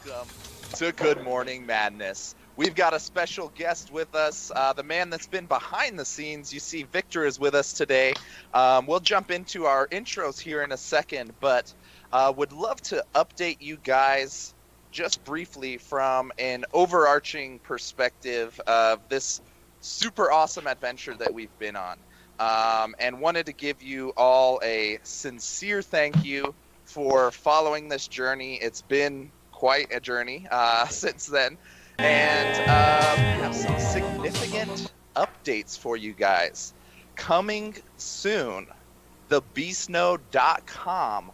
welcome to Good Morning Madness. We've got a special guest with us, the man that's been behind the scenes. You see, Victor is with us today. We'll jump into our intros here in a second, but would love to update you guys just briefly from an overarching perspective of this super awesome adventure that we've been on. And wanted to give you all a sincere thank you for following this journey. It's been quite a journey since then. And we have some significant updates for you guys. Coming soon, thebeastnode.com,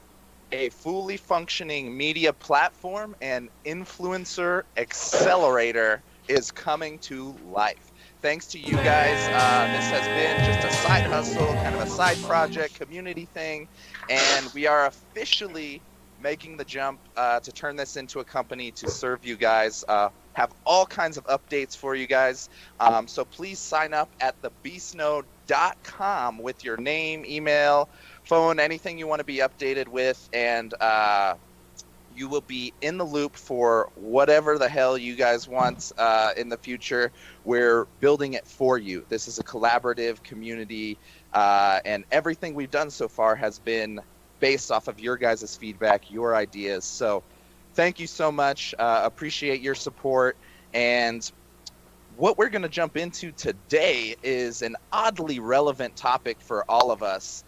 a fully functioning media platform and influencer accelerator, is coming to life. Thanks to you guys, this has been just a side hustle, kind of a side project, community thing, and we are officially making the jump to turn this into a company to serve you guys, have all kinds of updates for you guys. So please sign up at thebeastnode.com with your name, email, phone, anything you want to be updated with, and you will be in the loop for whatever the hell you guys want in the future. We're building it for you. This is a collaborative community, and everything we've done so far has been based off of your guys' feedback, your ideas. So thank you so much. Appreciate your support. And what we're going to jump into today is an oddly relevant topic for all of us.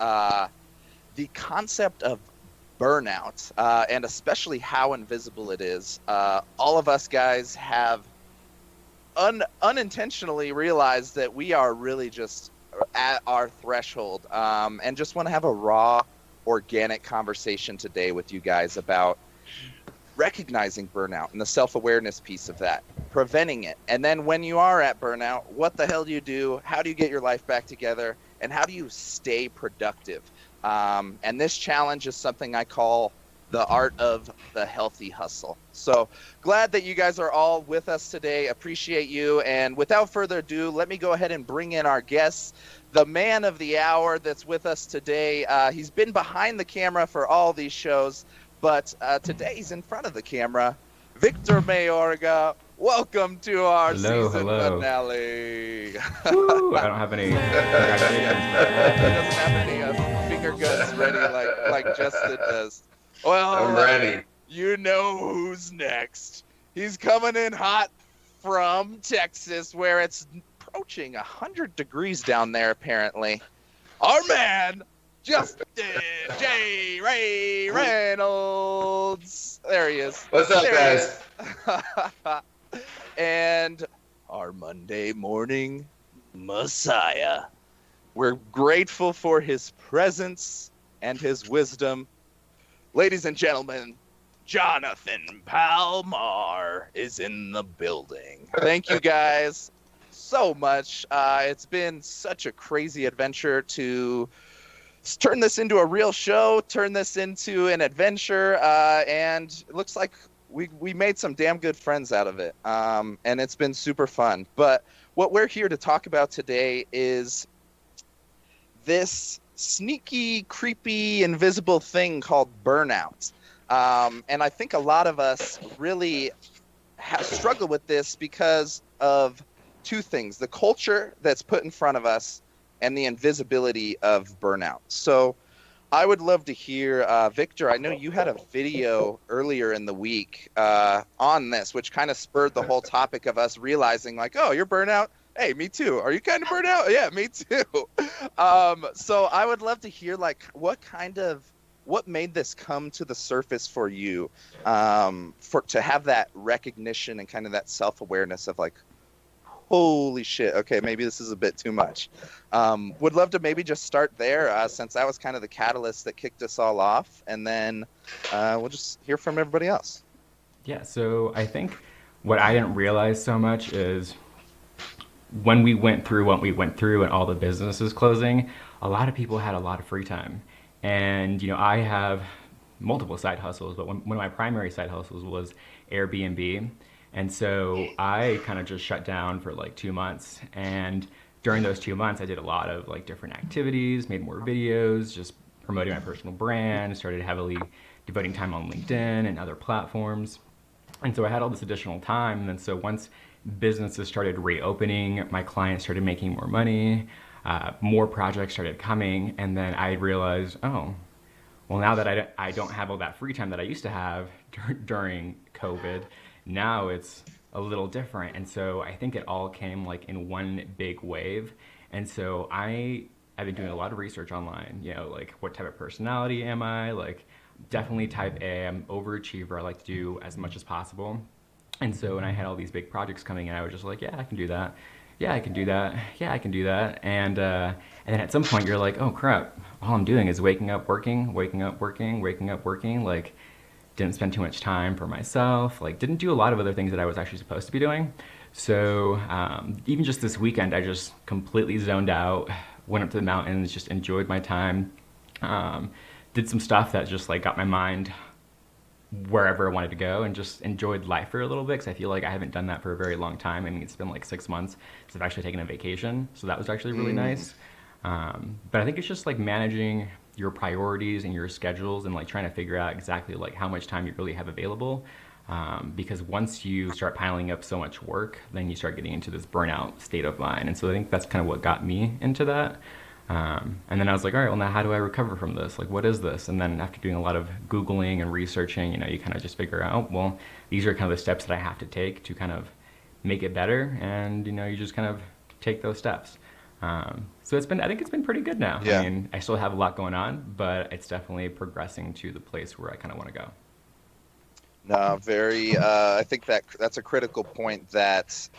The concept of burnout, and especially how invisible it is. All of us guys have unintentionally realized that we are really just at our threshold, and just want to have a raw, organic conversation today with you guys about recognizing burnout and the self-awareness piece of that, preventing it, and then when you are at burnout, what the hell do you do? How do you get your life back together? And how do you stay productive? And this challenge is something I call the art of the healthy hustle. So glad that you guys are all with us today. Appreciate you. And without further ado, let me go ahead and bring in our guests, the man of the hour that's with us today. He's been behind the camera for all these shows, but today he's in front of the camera. Victor Mayorga, welcome to our season finale. Woo, I don't have any congratulations. He doesn't have any finger guns ready like Justin does. Well, I'm ready. You know who's next. He's coming in hot from Texas, where it's approaching 100 degrees down there, apparently. Our man, Justin J. Ray Reynolds. There he is. What's up, there guys? And our Monday morning Messiah. We're grateful for his presence and his wisdom. Ladies and gentlemen, Jonathan Palmar is in the building. Thank you guys so much. It's been such a crazy adventure to turn this into a real show, turn this into an adventure, and it looks like we made some damn good friends out of it, and it's been super fun. But what we're here to talk about today is this sneaky, creepy, invisible thing called burnout. And I think a lot of us really struggle with this because of two things: the culture that's put in front of us and the invisibility of burnout. So I would love to hear, Victor, I know you had a video earlier in the week on this, which kind of spurred the whole topic of us realizing, like, oh, you're burnout? Hey, me too. Are you kind of burnt out? Yeah, me too. So I would love to hear, like, what made this come to the surface for you, to have that recognition and kind of that self-awareness of, like, holy shit, okay, maybe this is a bit too much. Would love to maybe just start there, since that was kind of the catalyst that kicked us all off, and then we'll just hear from everybody else. Yeah, so I think what I didn't realize so much is when we went through what we went through and all the businesses closing, a lot of people had a lot of free time. And, I have multiple side hustles, but one of my primary side hustles was Airbnb. And so I kind of just shut down for like 2 months. And during those 2 months, I did a lot of like different activities, made more videos, just promoting my personal brand, started heavily devoting time on LinkedIn and other platforms. And so I had all this additional time. And then so once businesses started reopening, my clients started making more money, more projects started coming. And then I realized, oh, well, now that I don't have all that free time that I used to have during COVID, now it's a little different. And so I think it all came like in one big wave. And so I've been doing a lot of research online, like what type of personality am I? Like definitely type A, I'm overachiever. I like to do as much as possible. And so when I had all these big projects coming in, I was just like, yeah, I can do that. Yeah, I can do that. Yeah, I can do that. And then at some point you're like, oh crap, all I'm doing is waking up, working, waking up, working, waking up, working. Like didn't spend too much time for myself. Like didn't do a lot of other things that I was actually supposed to be doing. So even just this weekend, I just completely zoned out, went up to the mountains, just enjoyed my time, um, did some stuff that just like got my mind wherever I wanted to go and just enjoyed life for a little bit because I feel like I haven't done that for a very long time. I mean, it's been like 6 months since I've actually taken a vacation, so that was actually really nice. But I think it's just like managing your priorities and your schedules and like trying to figure out exactly like how much time you really have available. Because once you start piling up so much work, then you start getting into this burnout state of mind. And so I think that's kind of what got me into that. And then I was like, all right, well, now how do I recover from this? Like, what is this? And then after doing a lot of Googling and researching, you kind of just figure out, well, these are kind of the steps that I have to take to kind of make it better. And, you just kind of take those steps. So I think it's been pretty good now. Yeah. I mean, I still have a lot going on, but it's definitely progressing to the place where I kind of want to go. No, I think that's a critical point, that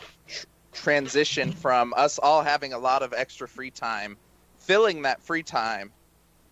transition from us all having a lot of extra free time, filling that free time,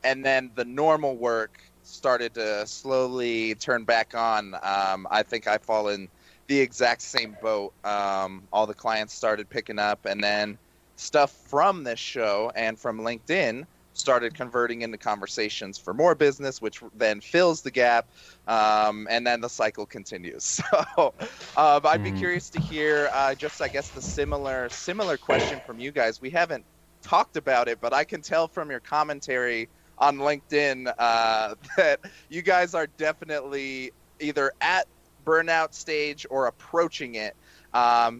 and then the normal work started to slowly turn back on. I think I fall in the exact same boat. All the clients started picking up, and then stuff from this show and from LinkedIn started converting into conversations for more business, which then fills the gap, and then the cycle continues. So I'd be curious to hear just, I guess, the similar question from you guys. We haven't talked about it, but I can tell from your commentary on LinkedIn that you guys are definitely either at burnout stage or approaching it.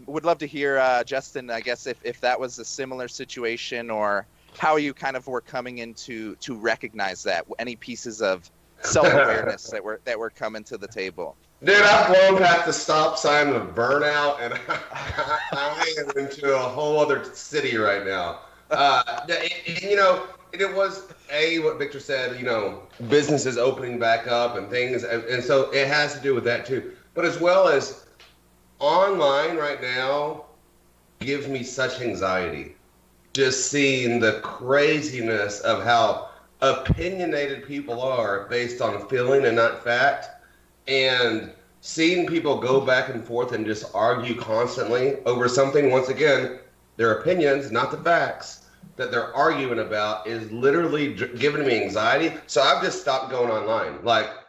Would love to hear, Justin, I guess, if that was a similar situation, or how you kind of were coming into to recognize that. Any pieces of self-awareness that were coming to the table? Dude, I've blown past the stop sign of burnout, and I am into a whole other city right now. It was what Victor said. Businesses opening back up and things, and so it has to do with that too. But as well as online right now gives me such anxiety. Just seeing the craziness of how opinionated people are based on feeling and not fact, and seeing people go back and forth and just argue constantly over something, once again, their opinions, not the facts, that they're arguing about, is literally giving me anxiety. So I've just stopped going online.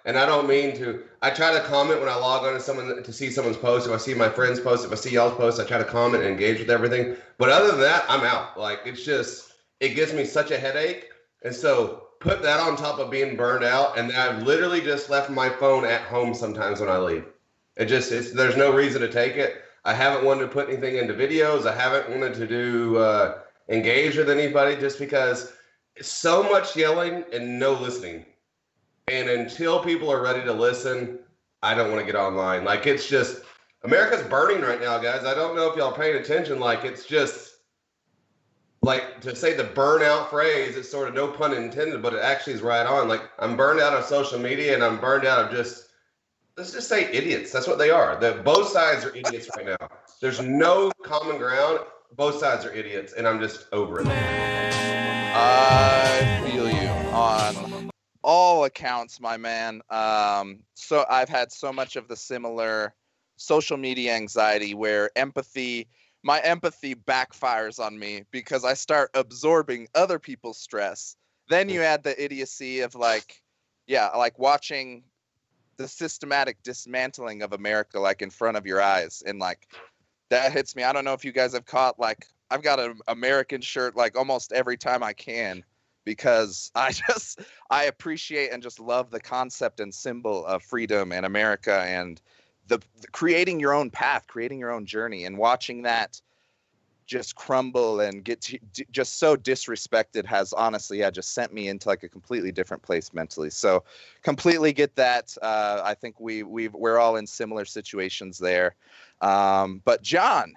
And I don't mean to, I try to comment when I log on to someone to see someone's post. If I see my friend's post, if I see y'all's post, I try to comment and engage with everything. But other than that, I'm out. It gives me such a headache. And so put that on top of being burned out. And then I've literally just left my phone at home sometimes when I leave. There's no reason to take it. I haven't wanted to put anything into videos. I haven't wanted to do, engage with anybody, just because it's so much yelling and no listening. And until people are ready to listen, I don't want to get online. It's just, America's burning right now, guys. I don't know if y'all are paying attention. It's just, to say the burnout phrase, it's sort of no pun intended, but it actually is right on. I'm burned out of social media, and I'm burned out of just, let's just say, idiots. That's what they are. Both sides are idiots right now. There's no common ground. Both sides are idiots, and I'm just over it. I feel you on all accounts, my man. So I've had so much of the similar social media anxiety where my empathy backfires on me because I start absorbing other people's stress. Then you add the idiocy of watching the systematic dismantling of America in front of your eyes, and that hits me. I don't know if you guys have caught, I've got an American shirt almost every time I can, because I appreciate and just love the concept and symbol of freedom and America, and the creating your own path, creating your own journey, and watching that just crumble and get just so disrespected has honestly, just sent me into like a completely different place mentally. So completely get that. I think we're all in similar situations there. But John,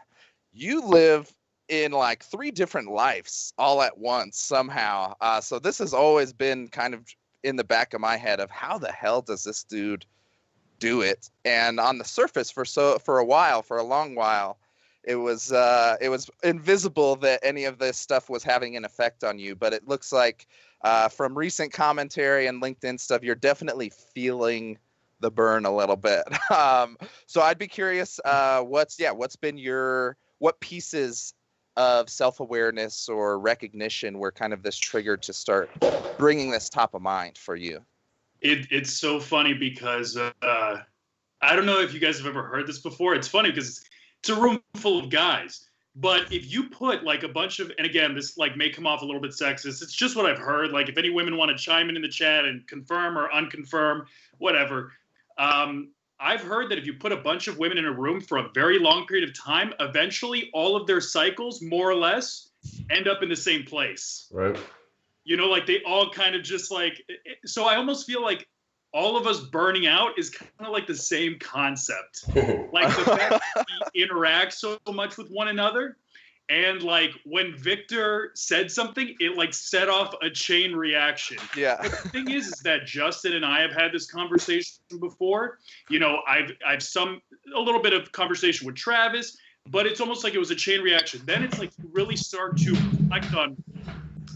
you live in like 3 different lives all at once somehow. So this has always been kind of in the back of my head of how the hell does this dude do it? And on the surface for a long while, it was invisible that any of this stuff was having an effect on you. But it looks like from recent commentary and LinkedIn stuff, you're definitely feeling the burn a little bit. So I'd be curious, what pieces of self-awareness or recognition were kind of this trigger to start bringing this top of mind for you? It's so funny because I don't know if you guys have ever heard this before. It's funny because it's a room full of guys. But if you put like a bunch of, and again, this like may come off a little bit sexist. It's just what I've heard. Like if any women want to chime in the chat and confirm or unconfirm, whatever. I've heard that if you put a bunch of women in a room for a very long period of time, eventually all of their cycles, more or less, end up in the same place. Right. You know, like they all kind of just like, so I almost feel like all of us burning out is kind of like the same concept. Like the fact that we interact so much with one another. And like when Victor said something, it like set off a chain reaction. Yeah. But the thing is that Justin and I have had this conversation before. You know, I've a little bit of conversation with Travis, but it's almost like it was a chain reaction. Then it's like you really start to reflect on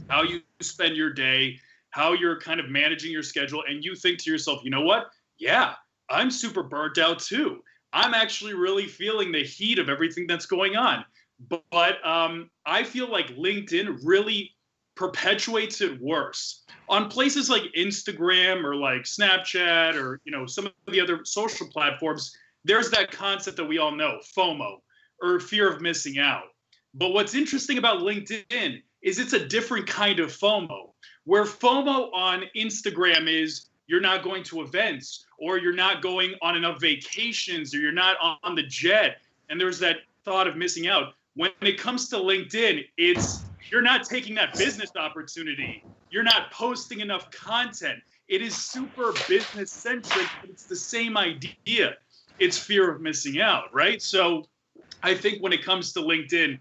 how you spend your day, how you're kind of managing your schedule, and you think to yourself, you know what? Yeah, I'm super burnt out too. I'm actually really feeling the heat of everything that's going on. But I feel like LinkedIn really perpetuates it worse. On places like Instagram or like Snapchat or, you know, some of the other social platforms, there's that concept that we all know, FOMO, or fear of missing out. But what's interesting about LinkedIn is it's a different kind of FOMO, where FOMO on Instagram is you're not going to events, or you're not going on enough vacations, or you're not on the jet, and there's that thought of missing out. When it comes to LinkedIn, it's you're not taking that business opportunity. You're not posting enough content. It is super business centric, but it's the same idea. It's fear of missing out, right? So I think when it comes to LinkedIn,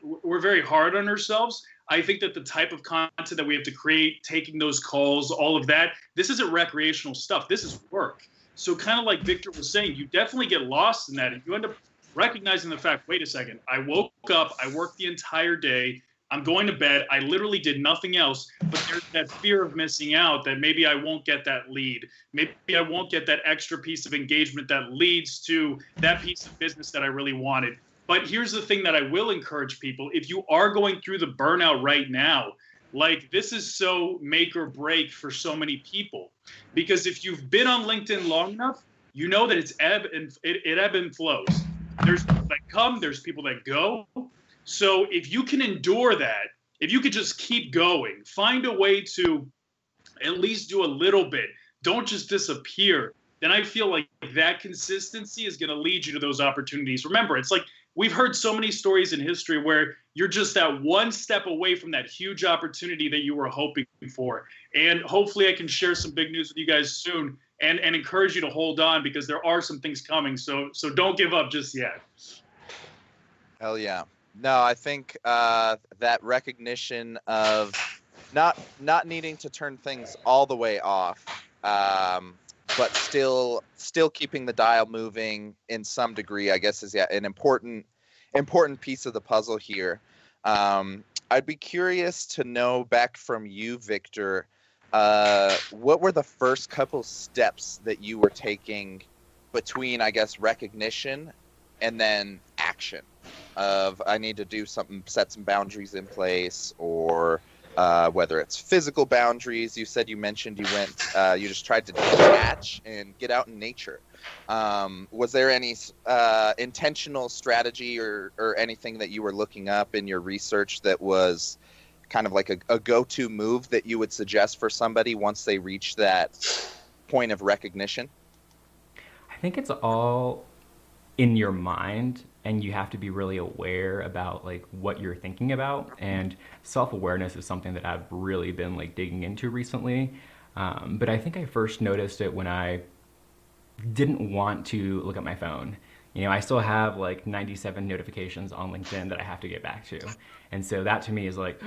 we're very hard on ourselves. I think that the type of content that we have to create, taking those calls, all of that, this isn't recreational stuff. This is work. So kind of like Victor was saying, you definitely get lost in that, and you end up recognizing the fact, wait a second, I woke up, I worked the entire day, I'm going to bed, I literally did nothing else, but there's that fear of missing out that maybe I won't get that lead. Maybe I won't get that extra piece of engagement that leads to that piece of business that I really wanted. But here's the thing that I will encourage people. If you are going through the burnout right now, like this is so make or break for so many people. Because if you've been on LinkedIn long enough, you know that it ebb and flows. There's people that come, there's people that go. So if you can endure that, if you could just keep going, find a way to at least do a little bit, don't just disappear, then I feel like that consistency is going to lead you to those opportunities. Remember, it's like we've heard so many stories in history where you're just that one step away from that huge opportunity that you were hoping for. And hopefully I can share some big news with you guys soon. And encourage you to hold on because there are some things coming. So don't give up just yet. Hell yeah. No, I think that recognition of not needing to turn things all the way off, but still keeping the dial moving in some degree, I guess is an important piece of the puzzle here. I'd be curious to know back from you, Victor, what were the first couple steps that you were taking between, I guess, recognition and then action of I need to do something, set some boundaries in place, or whether it's physical boundaries. You said you mentioned you just tried to detach and get out in nature. Was there any intentional strategy or anything that you were looking up in your research that was kind of like a go-to move that you would suggest for somebody once they reach that point of recognition? I think it's all in your mind, and you have to be really aware about like what you're thinking about. And self-awareness is something that I've really been like digging into recently. But I think I first noticed it when I didn't want to look at my phone. You know, I still have like 97 notifications on LinkedIn that I have to get back to. And so that to me is like,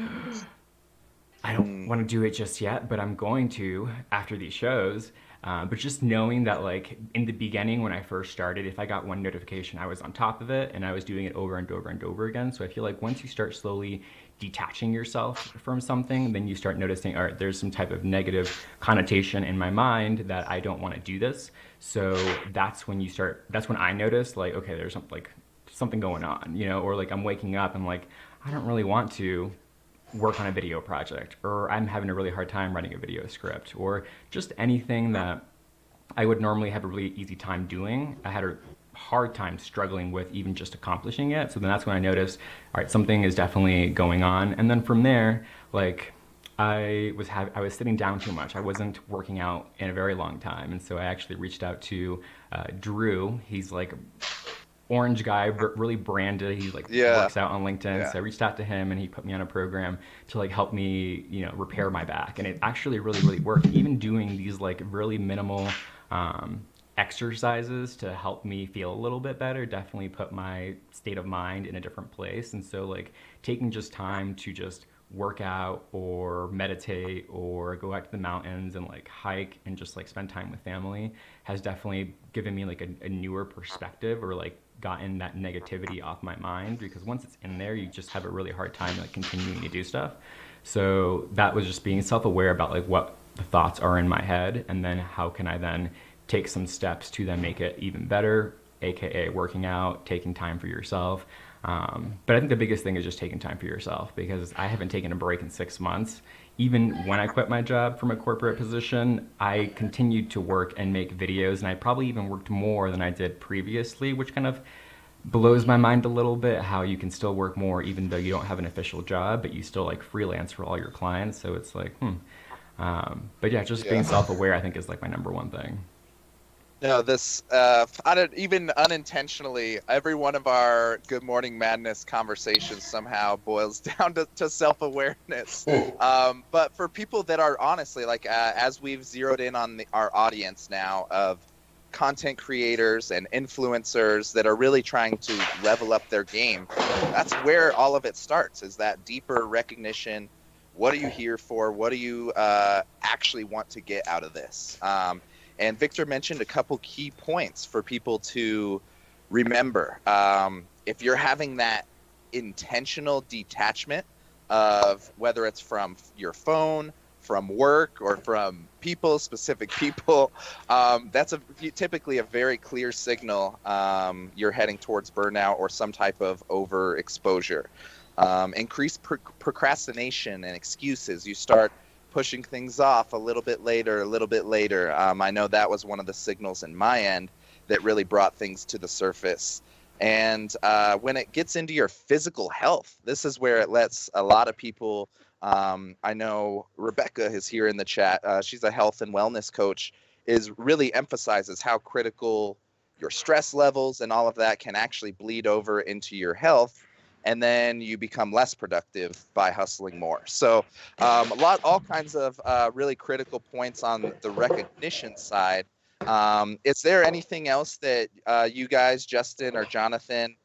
I don't want to do it just yet, but I'm going to after these shows. But just knowing that, like, in the beginning when I first started, if I got one notification, I was on top of it and I was doing it over and over and over again. So I feel like once you start slowly detaching yourself from something, then you start noticing, all right, there's some type of negative connotation in my mind that I don't want to do this. So that's when I noticed, like, okay, there's something going on, you know, or like I'm waking up and like, I don't really want to work on a video project, or I'm having a really hard time writing a video script, or just anything that I would normally have a really easy time doing. I had a hard time struggling with even just accomplishing it. So then that's when I noticed, all right, something is definitely going on. And then from there, like I was sitting down too much. I wasn't working out in a very long time. And so I actually reached out to Drew. He's like orange guy, really branded. He like works out on LinkedIn. Yeah. So I reached out to him and he put me on a program to like help me, you know, repair my back. And it actually really, really worked. Even doing these like really minimal exercises to help me feel a little bit better definitely put my state of mind in a different place. And so like taking just time to just work out or meditate or go out to the mountains and like hike and just like spend time with family has definitely given me like a newer perspective, or like gotten that negativity off my mind, because once it's in there you just have a really hard time like continuing to do stuff. So that was just being self-aware about like what the thoughts are in my head, and then how can I then take some steps to then make it even better, aka working out, taking time for yourself. But I think the biggest thing is just taking time for yourself, because I haven't taken a break in 6 months. Even when I quit my job from a corporate position, I continued to work and make videos, and I probably even worked more than I did previously, which kind of blows my mind a little bit, how you can still work more even though you don't have an official job, but you still like freelance for all your clients. So it's like, but yeah, just being self-aware, I think, is like my number one thing. No, this even unintentionally, every one of our Good Morning Madness conversations somehow boils down to self-awareness. But for people that are honestly like, as we've zeroed in on our audience now of content creators and influencers that are really trying to level up their game, that's where all of it starts, is that deeper recognition. What are you here for? What do you actually want to get out of this? And Victor mentioned a couple key points for people to remember. If you're having that intentional detachment of whether it's from your phone, from work, or from people, specific people, that's typically a very clear signal you're heading towards burnout or some type of overexposure. Increased procrastination and excuses. You start pushing things off a little bit later. I know that was one of the signals in my end that really brought things to the surface. And when it gets into your physical health, this is where it lets a lot of people, I know Rebecca is here in the chat. She's a health and wellness coach, really emphasizes how critical your stress levels and all of that can actually bleed over into your health. And then you become less productive by hustling more. So all kinds of really critical points on the recognition side. Is there anything else that you guys, Justin or Jonathan,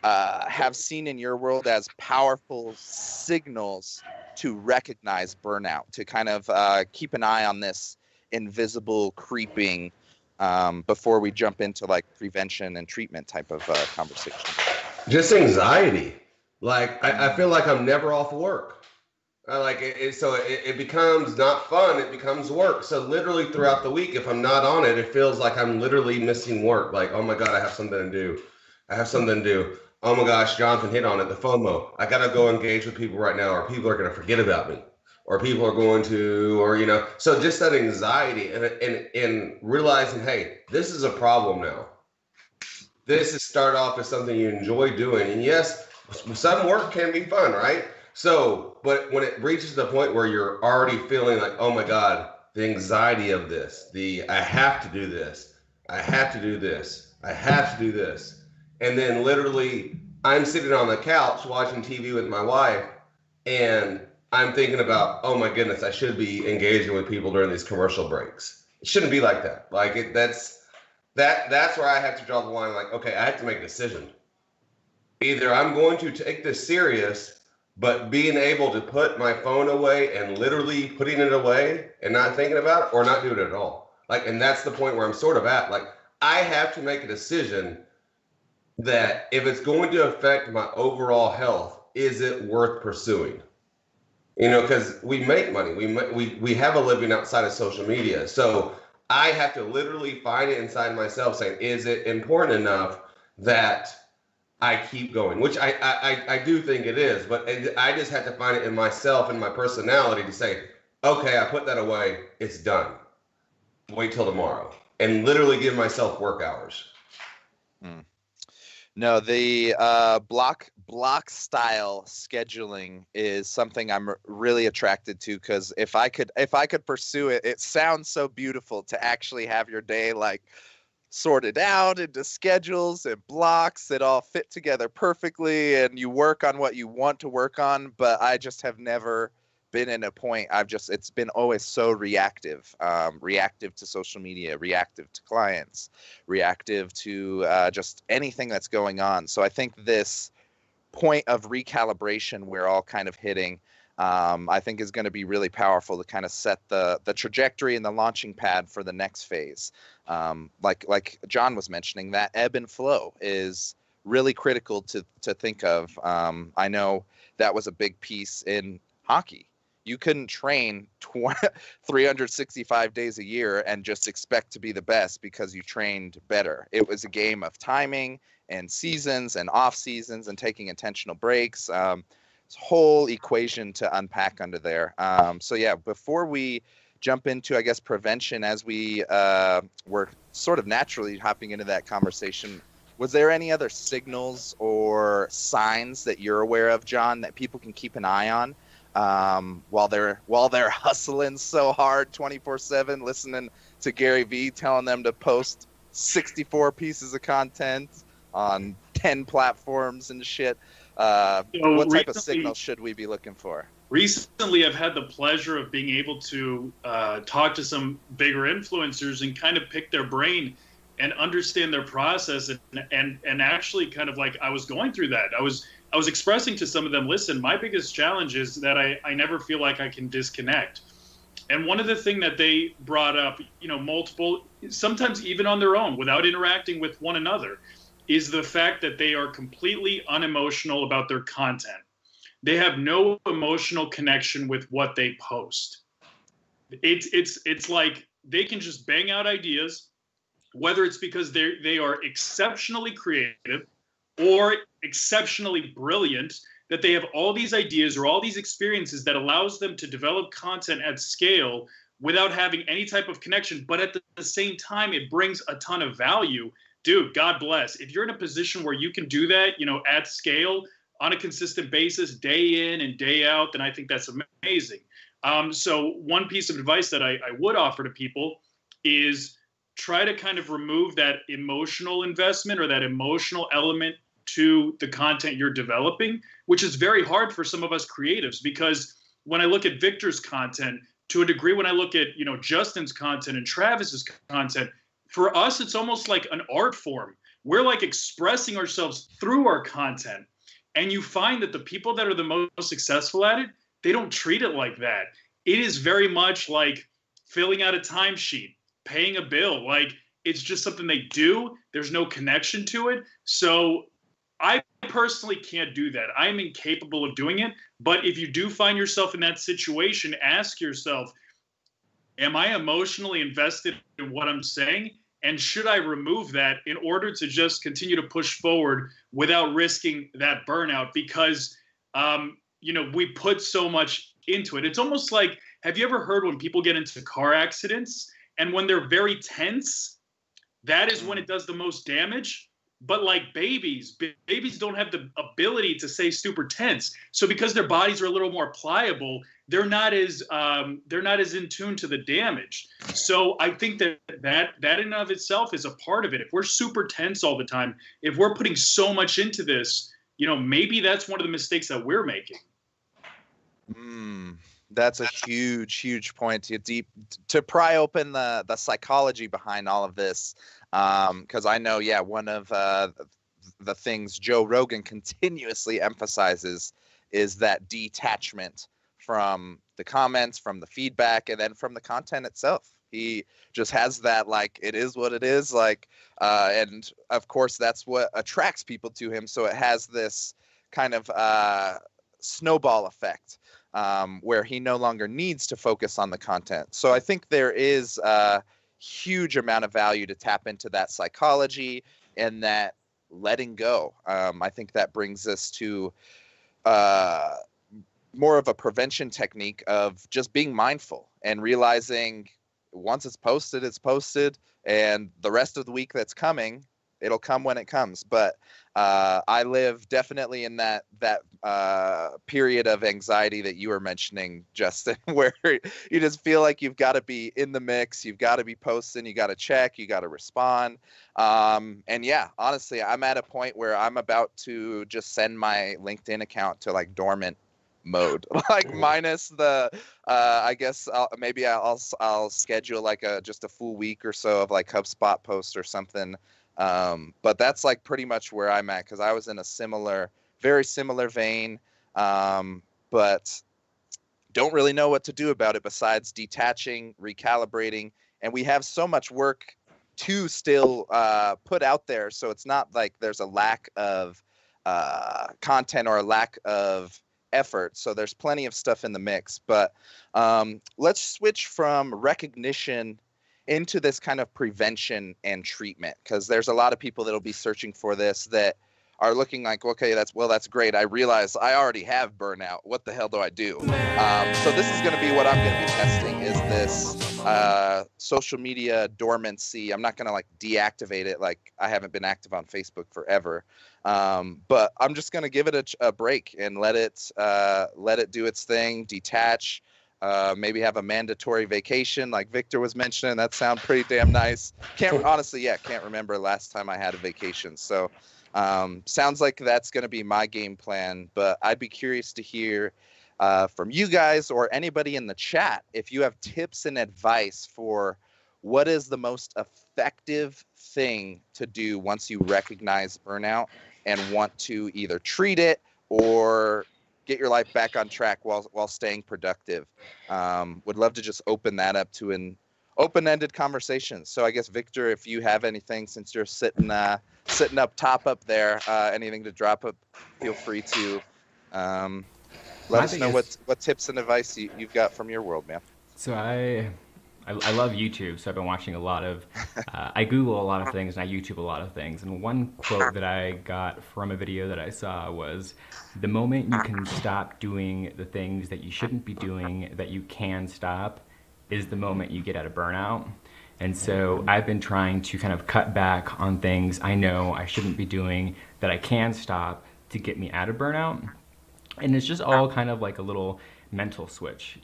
have seen in your world as powerful signals to recognize burnout, to kind of keep an eye on this invisible creeping before we jump into like prevention and treatment type of conversation? Just anxiety. Like I feel like I'm never off work. It becomes not fun. It becomes work. So literally throughout the week, if I'm not on it, it feels like I'm literally missing work. Like, oh my God, I have something to do. Oh my gosh, Jonathan hit on it. The FOMO. I got to go engage with people right now, or people are going to forget about me, or people are going to, or, you know, so just that anxiety and realizing, hey, this is a problem now. This is start off as something you enjoy doing. And yes, some work can be fun, right? So, but when it reaches the point where you're already feeling like, oh my God, the anxiety of this, I have to do this. I have to do this. I have to do this. And then literally, I'm sitting on the couch watching TV with my wife, and I'm thinking about, oh my goodness, I should be engaging with people during these commercial breaks. It shouldn't be like that. Like that's where I have to draw the line. Like, okay, I have to make a decision. Either I'm going to take this serious, but being able to put my phone away and literally putting it away and not thinking about it, or not do it at all. Like, and that's the point where I'm sort of at. Like, I have to make a decision that if it's going to affect my overall health, is it worth pursuing? You know, because we make money, we have a living outside of social media. So I have to literally find it inside myself, saying, is it important enough that I keep going? Which I do think it is, but I just have to find it in myself and my personality to say, okay, I put that away, it's done. Wait till tomorrow, and literally give myself work hours. No, the block style scheduling is something I'm really attracted to, because if I could pursue it, it sounds so beautiful to actually have your day like sorted out into schedules and blocks that all fit together perfectly, and you work on what you want to work on. But I just have never been in a point. It's been always so reactive to social media, reactive to clients, reactive to just anything that's going on. So I think this point of recalibration we're all kind of hitting, I think is going to be really powerful to kind of set the trajectory and the launching pad for the next phase. Like John was mentioning, that ebb and flow is really critical to think of. I know that was a big piece in hockey. You couldn't train 365 days a year and just expect to be the best because you trained better. It was a game of timing and seasons and off seasons and taking intentional breaks. Whole equation to unpack under there. So yeah, before we jump into, I guess, prevention, as we were sort of naturally hopping into that conversation, was there any other signals or signs that you're aware of, John, that people can keep an eye on while they're hustling so hard 24/7, listening to Gary Vee telling them to post 64 pieces of content on 10 platforms and shit? What type of signal should we be looking for? Recently, I've had the pleasure of being able to talk to some bigger influencers and kind of pick their brain and understand their process, and actually kind of like I was going through that. I was expressing to some of them, listen, my biggest challenge is that I never feel like I can disconnect. And one of the things that they brought up, multiple, sometimes even on their own, without interacting with one another, is the fact that they are completely unemotional about their content. They have no emotional connection with what they post. It's like they can just bang out ideas, whether it's because they are exceptionally creative or exceptionally brilliant, that they have all these ideas or all these experiences that allows them to develop content at scale without having any type of connection. But at the same time, it brings a ton of value. Dude, God bless. If you're in a position where you can do that, at scale on a consistent basis, day in and day out, then I think that's amazing. So one piece of advice that I would offer to people is try to kind of remove that emotional investment or that emotional element to the content you're developing, which is very hard for some of us creatives, because when I look at Victor's content, to a degree, when I look at, Justin's content and Travis's content, for us, it's almost like an art form. We're like expressing ourselves through our content. And you find that the people that are the most successful at it, they don't treat it like that. It is very much like filling out a timesheet, paying a bill. Like, it's just something they do. There's no connection to it. So I personally can't do that. I'm incapable of doing it. But if you do find yourself in that situation, ask yourself, am I emotionally invested in what I'm saying? And should I remove that in order to just continue to push forward without risking that burnout? Because, we put so much into it. It's almost like, have you ever heard when people get into car accidents and when they're very tense, that is when it does the most damage? But like babies don't have the ability to say super tense. So because their bodies are a little more pliable, they're not as in tune to the damage. So I think that in and of itself is a part of it. If we're super tense all the time, if we're putting so much into this, maybe that's one of the mistakes that we're making. That's a huge point to pry open the psychology behind all of this. Because I know, one of the things Joe Rogan continuously emphasizes is that detachment from the comments, from the feedback, and then from the content itself. He just has that, like, it is what it is, like, and of course that's what attracts people to him. So it has this kind of snowball effect, where he no longer needs to focus on the content. So I think there is a huge amount of value to tap into that psychology and that letting go. I think that brings us to more of a prevention technique of just being mindful and realizing once it's posted, and the rest of the week that's coming, it'll come when it comes. But I live definitely in that period of anxiety that you were mentioning, Justin, where you just feel like you've got to be in the mix, you've got to be posting, you got to check, you got to respond. And yeah, honestly, I'm at a point where I'm about to just send my LinkedIn account to like dormant mode, like minus the I guess I'll schedule like just a full week or so of like HubSpot posts or something. But that's like pretty much where I'm at, because I was in a very similar vein, but don't really know what to do about it besides detaching, recalibrating, and we have so much work to still put out there. So it's not like there's a lack of content or a lack of effort. So there's plenty of stuff in the mix. But let's switch from recognition into this kind of prevention and treatment, because there's a lot of people that'll be searching for this that are looking like, okay, that's great. I realize I already have burnout. What the hell do I do? So this is going to be what I'm going to be testing, is this social media dormancy. I'm not going to like deactivate it. Like I haven't been active on Facebook forever. But I'm just going to give it a break and let it do its thing, detach, maybe have a mandatory vacation like Victor was mentioning. That sounds pretty damn nice. Can't remember last time I had a vacation. So sounds like that's going to be my game plan, but I'd be curious to hear from you guys or anybody in the chat if you have tips and advice for what is the most effective thing to do once you recognize burnout and want to either treat it or get your life back on track while staying productive. Would love to just open that up to an open-ended conversation. So I guess, Victor, if you have anything, since you're sitting up top there, anything to drop up, feel free to let us know what tips and advice you've got from your world, man. So I love YouTube, so I've been watching a lot of, I Google a lot of things and I YouTube a lot of things. And one quote that I got from a video that I saw was, the moment you can stop doing the things that you shouldn't be doing that you can stop is the moment you get out of burnout. And so I've been trying to kind of cut back on things I know I shouldn't be doing that I can stop to get me out of burnout. And it's just all kind of like a little mental switch,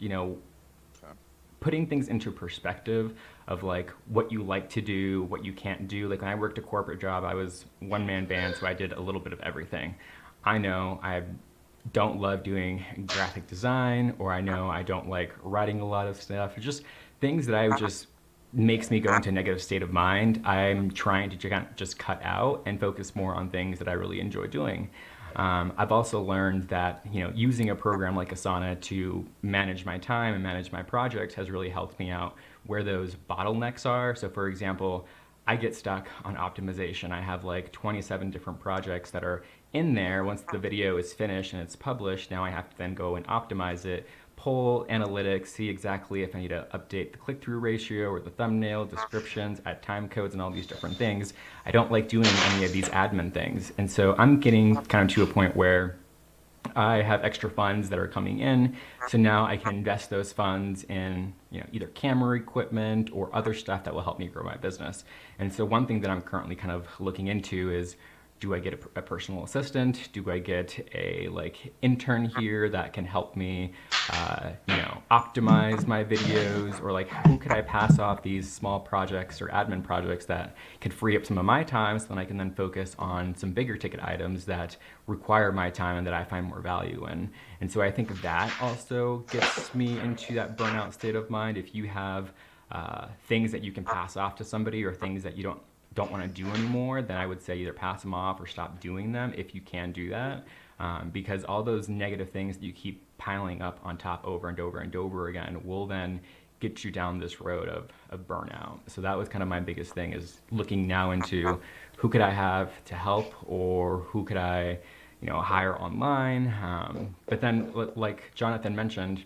putting things into perspective of like what you like to do, what you can't do. Like when I worked a corporate job, I was one-man band, so I did a little bit of everything. I know I don't love doing graphic design, or I know I don't like writing a lot of stuff. It's just things that I just makes me go into a negative state of mind. I'm trying to just cut out and focus more on things that I really enjoy doing. I've also learned that using a program like Asana to manage my time and manage my projects has really helped me out where those bottlenecks are. So for example, I get stuck on optimization. I have like 27 different projects that are in there. Once the video is finished and it's published, now I have to then go and optimize it, pull analytics, see exactly if I need to update the click-through ratio or the thumbnail, descriptions, add time codes, and all these different things. I don't like doing any of these admin things. And so I'm getting kind of to a point where I have extra funds that are coming in, so now I can invest those funds in, either camera equipment or other stuff that will help me grow my business. And so one thing that I'm currently kind of looking into is, do I get a personal assistant? Do I get a intern here that can help me, optimize my videos? Or who could I pass off these small projects or admin projects that could free up some of my time, so then I can then focus on some bigger ticket items that require my time and that I find more value in. And so I think that also gets me into that burnout state of mind. If you have things that you can pass off to somebody, or things that you don't want to do anymore, then I would say either pass them off or stop doing them if you can do that, because all those negative things that you keep piling up on top over and over and over again will then get you down this road of burnout. So that was kind of my biggest thing, is looking now into who could I have to help, or who could I hire online. But then, like Jonathan mentioned,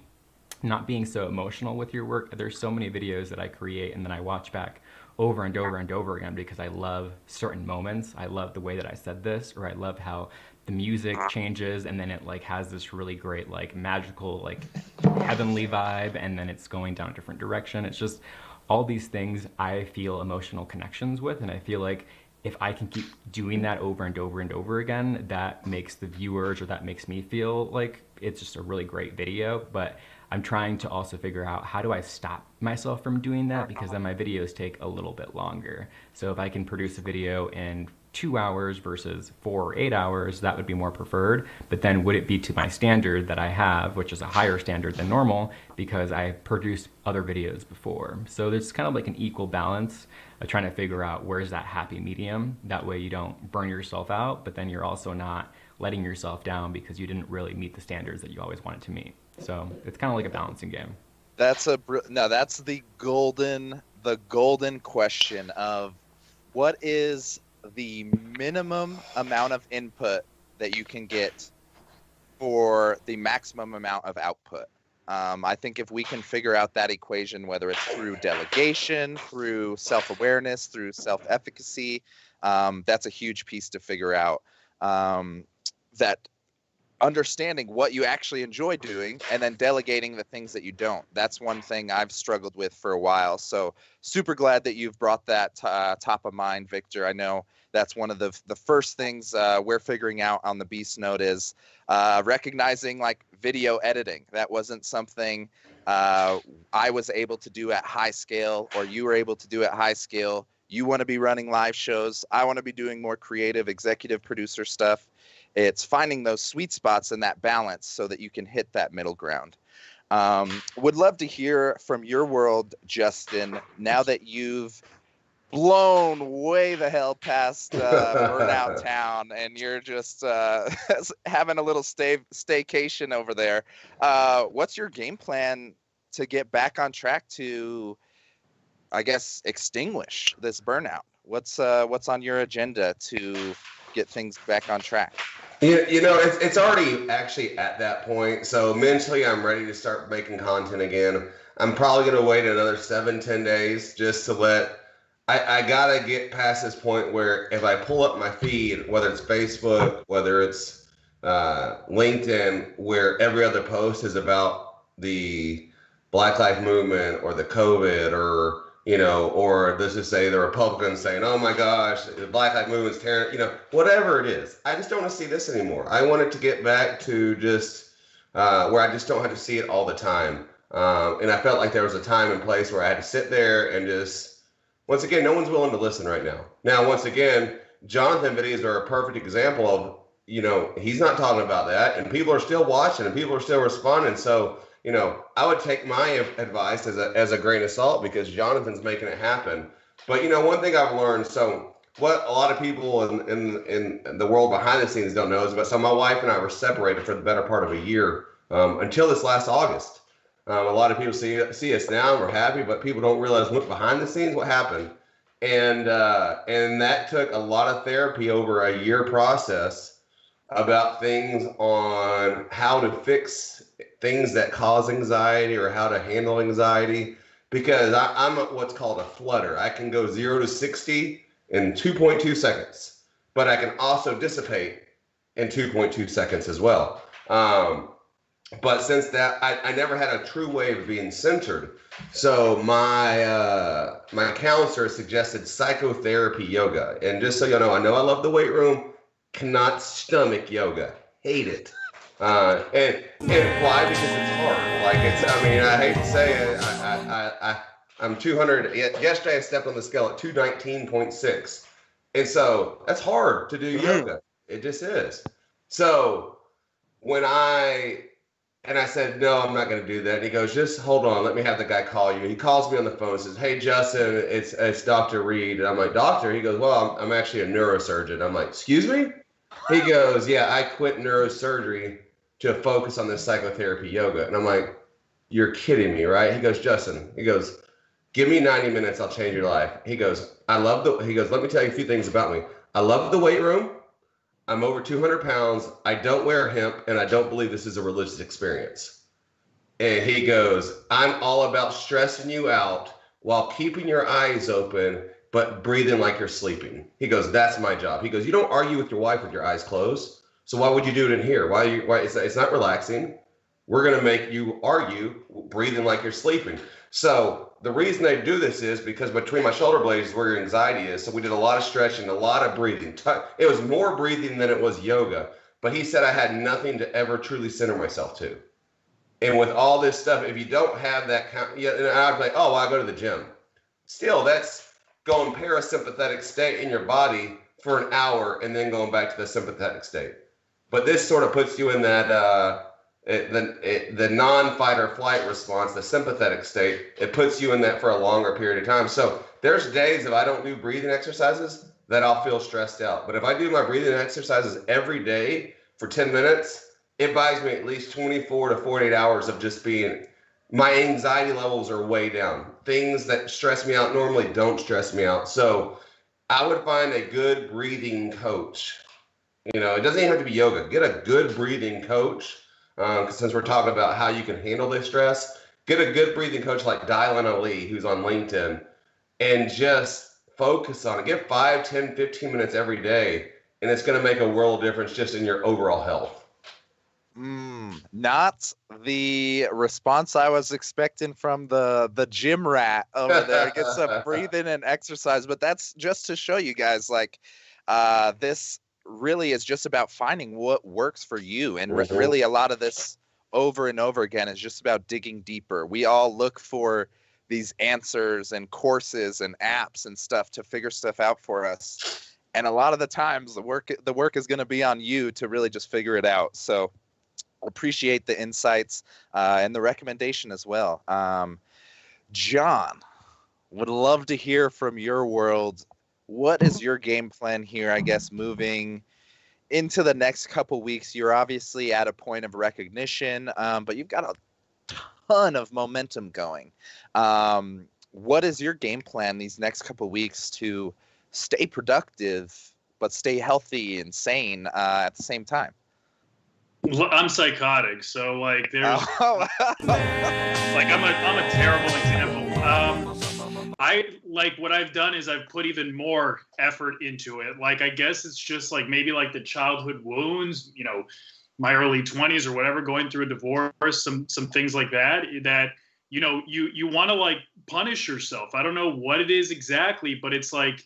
not being so emotional with your work. There's so many videos that I create and then I watch back over and over and over again because I love certain moments. I love the way that I said this, or I love how the music changes and then it has this really great magical heavenly vibe, and then it's going down a different direction. It's just all these things I feel emotional connections with, and I feel like if I can keep doing that over and over and over again, that makes the viewers, or that makes me feel like it's just a really great video. But I'm trying to also figure out, how do I stop myself from doing that, because then my videos take a little bit longer. So if I can produce a video in 2 hours versus 4 or 8 hours, that would be more preferred. But then would it be to my standard that I have, which is a higher standard than normal, because I produced other videos before. So there's kind of an equal balance of trying to figure out where's that happy medium. That way you don't burn yourself out, but then you're also not letting yourself down because you didn't really meet the standards that you always wanted to meet. So it's kind of like a balancing game. That's the golden question of, what is the minimum amount of input that you can get for the maximum amount of output. I think if we can figure out that equation, whether it's through delegation, through self-awareness, through self-efficacy, that's a huge piece to figure out. That understanding what you actually enjoy doing and then delegating the things that you don't. That's one thing I've struggled with for a while. So super glad that you've brought that top of mind, Victor. I know that's one of the first things we're figuring out on the Beast Note is recognizing video editing. That wasn't something I was able to do at high scale, or you were able to do at high scale. You want to be running live shows. I want to be doing more creative executive producer stuff. It's finding those sweet spots and that balance so that you can hit that middle ground. Would love to hear from your world, Justin, now that you've blown way the hell past Burnout Town and you're just having a little staycation over there. What's your game plan to get back on track to, I guess, extinguish this burnout? What's on your agenda to get things back on track? It's already actually at that point. So mentally, I'm ready to start making content again. I'm probably going to wait another 7-10 days just to let, I got to get past this point where if I pull up my feed, whether it's Facebook, whether it's LinkedIn, where every other post is about the Black Lives Movement or the COVID, or or let's just say the Republicans saying, oh my gosh, the Black Lives Movement's tearing, whatever it is. I just don't want to see this anymore. I want it to get back to just where I just don't have to see it all the time. And I felt like there was a time and place where I had to sit there and just, once again, no one's willing to listen right now. Now, once again, Jonathan videos are a perfect example of, he's not talking about that, and people are still watching and people are still responding. So, I would take my advice as a grain of salt because Jonathan's making it happen. But, one thing I've learned, so what a lot of people in the world behind the scenes don't know is, so my wife and I were separated for the better part of a year until this last August. A lot of people see us now and we're happy, but people don't realize what behind the scenes, what happened. And that took a lot of therapy over a year process about things on how to fix things that cause anxiety or how to handle anxiety, because I'm what's called a flutter. I can go 0 to 60 in 2.2 seconds, but I can also dissipate in 2.2 seconds as well. But since that, I never had a true way of being centered. So my counselor suggested psychotherapy yoga. And just so you know I love the weight room, cannot stomach yoga, hate it. And why? Because it's hard. Like I hate to say it, I'm 200. Yesterday I stepped on the scale at 219.6, and so that's hard to do yoga. It just is. So when I said, no, I'm not going to do that. And he goes, just hold on. Let me have the guy call you. He calls me on the phone and says, hey, Justin, it's Dr. Reed. And I'm like, doctor? He goes, well, I'm actually a neurosurgeon. I'm like, excuse me? He goes, yeah, I quit neurosurgery to focus on this psychotherapy yoga. And I'm like, you're kidding me, right? He goes, Justin, he goes, give me 90 minutes. I'll change your life. He goes, he goes, let me tell you a few things about me. I love the weight room. I'm over 200 pounds. I don't wear hemp, and I don't believe this is a religious experience. And he goes, I'm all about stressing you out while keeping your eyes open, but breathing like you're sleeping. He goes, that's my job. He goes, you don't argue with your wife with your eyes closed. So why would you do it in here? Why it's not relaxing. We're going to make you argue breathing like you're sleeping. So the reason they do this is because between my shoulder blades is where your anxiety is. So we did a lot of stretching, a lot of breathing. It was more breathing than it was yoga. But he said I had nothing to ever truly center myself to. And with all this stuff, if you don't have that and I was like, oh, well, I go to the gym. Still, that's going parasympathetic state in your body for an hour and then going back to the sympathetic state. But this sort of puts you in that the non-fight or flight response, the sympathetic state. It puts you in that for a longer period of time. So there's days if I don't do breathing exercises that I'll feel stressed out. But if I do my breathing exercises every day for 10 minutes, it buys me at least 24 to 48 hours of just being, my anxiety levels are way down. Things that stress me out normally don't stress me out. So I would find a good breathing coach. It doesn't even have to be yoga. Get a good breathing coach. Since we're talking about how you can handle this stress, get a good breathing coach like Dylan Ali, who's on LinkedIn, and just focus on it. Get 5, 10, 15 minutes every day, and it's going to make a world of difference just in your overall health. Not the response I was expecting from the gym rat over there. Get some breathing and exercise, but that's just to show you guys, like, this really is just about finding what works for you. And really a lot of this over and over again is just about digging deeper. We all look for these answers and courses and apps and stuff to figure stuff out for us. And a lot of the times the work is going to be on you to really just figure it out. So appreciate the insights and the recommendation as well. John, would love to hear from your world. What is your game plan here, I guess, moving into the next couple weeks? You're obviously at a point of recognition, but you've got a ton of momentum going. What is your game plan these next couple weeks to stay productive, but stay healthy and sane at the same time? I'm psychotic, so like there's like I'm a terrible example. I like what I've done is I've put even more effort into it. Like I guess it's just like maybe like the childhood wounds, my early 20s or whatever, going through a divorce, some things like that you want to like punish yourself. I don't know what it is exactly, but it's like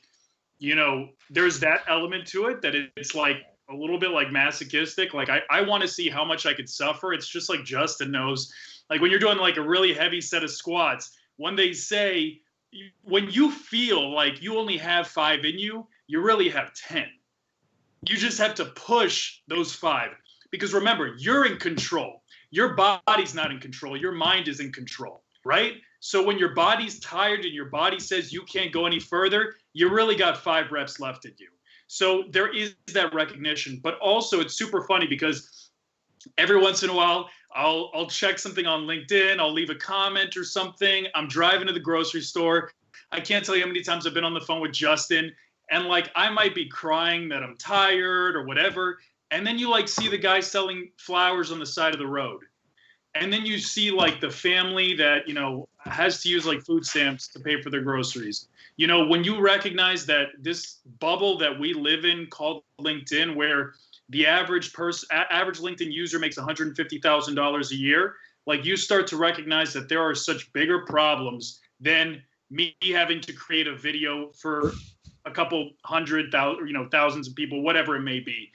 there's that element to it that it's like a little bit like masochistic. Like I want to see how much I could suffer. It's just like Justin knows, like when you're doing like a really heavy set of squats, when they say, when you feel like you only have 5 in you, you really have 10. You just have to push those 5 because remember, you're in control. Your body's not in control. Your mind is in control, right? So when your body's tired and your body says you can't go any further, you really got 5 reps left in you. So there is that recognition, but also it's super funny because every once in a while I'll check something on LinkedIn, I'll leave a comment or something. I'm driving to the grocery store. I can't tell you how many times I've been on the phone with Justin and like I might be crying that I'm tired or whatever. And then you like see the guy selling flowers on the side of the road. And then you see like the family that, has to use like food stamps to pay for their groceries. When you recognize that this bubble that we live in called LinkedIn, where the average average LinkedIn user makes $150,000 a year, like you start to recognize that there are such bigger problems than me having to create a video for a couple hundred thousand, thousands of people, whatever it may be.